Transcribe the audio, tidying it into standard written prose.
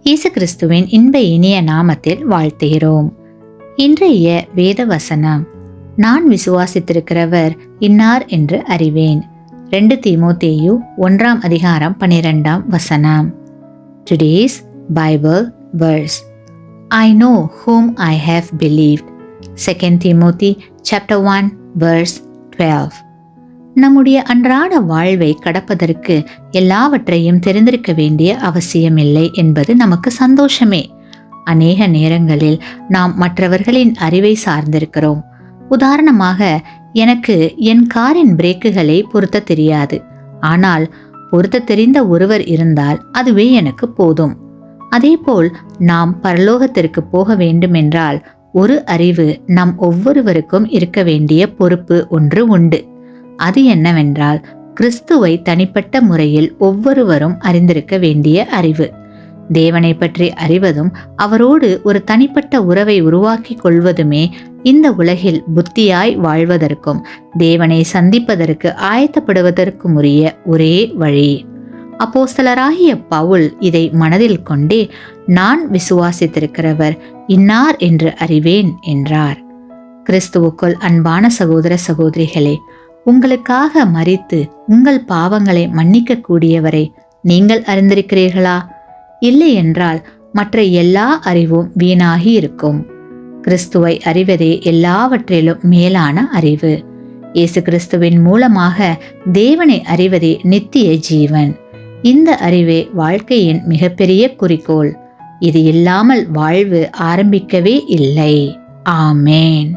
இயேசு கிறிஸ்துவின் இன்ப இனிய நாமத்தில் வாழ்த்துகிறோம். இன்றைய வேத வசனம், நான் விசுவாசித்திருக்கிறவர் இன்னார் என்று அறிவேன். 2 தீமோத்தேயு 1:12. Today's Bible verse, I know whom I have believed. 2 Timothy chapter 1 verse 12. நம்முடைய அன்றாட வாழ்வை கடப்பதற்கு எல்லாவற்றையும் தெரிந்திருக்க வேண்டிய அவசியமில்லை என்பது நமக்கு சந்தோஷமே. அநேக நேரங்களில் நாம் மற்றவர்களின் அறிவை சார்ந்திருக்கிறோம். உதாரணமாக, எனக்கு என் காரின் பிரேக்குகளை பொருத்த தெரியாது. ஆனால் பொருத்த தெரிந்த ஒருவர் இருந்தால் அதுவே எனக்கு போதும். அதேபோல் நாம் பரலோகத்திற்கு போக வேண்டுமென்றால் ஒரு அறிவு நம் ஒவ்வொருவருக்கும் இருக்க வேண்டிய பொறுப்பு ஒன்று உண்டு. அது என்னவென்றால், கிறிஸ்துவை தனிப்பட்ட முறையில் ஒவ்வொருவரும் அறிந்திருக்க வேண்டிய அறிவு. தேவனை பற்றி அறிவதும் அவரோடு ஒரு தனிப்பட்ட உறவை உருவாக்கி கொள்வதுமே இந்த உலகில் புத்தியாய் வாழ்வதற்கும் தேவனை சந்திப்பதற்கு ஆயத்தப்படுவதற்கும் உரிய ஒரே வழி. அப்போஸ்தலராகிய பவுல் இதை மனதில் கொண்டே, நான் விசுவாசித்திருக்கிறவர் இன்னார் என்று அறிவேன் என்றார். கிறிஸ்துவுக்குள் அன்பான சகோதர சகோதரிகளே, உங்களுக்காக மரித்து உங்கள் பாவங்களை மன்னிக்க கூடியவரை நீங்கள் அறிந்திருக்கிறீர்களா? இல்லை என்றால் மற்ற எல்லா அறிவும் வீணாகி இருக்கும். கிறிஸ்துவை அறிவதே எல்லாவற்றிலும் மேலான அறிவு. இயேசு கிறிஸ்துவின் மூலமாக தேவனை அறிவதே நித்திய ஜீவன். இந்த அறிவே வாழ்க்கையின் மிகப்பெரிய குறிக்கோள். இது இல்லாமல் வாழ்வு ஆரம்பிக்கவே இல்லை. ஆமேன்.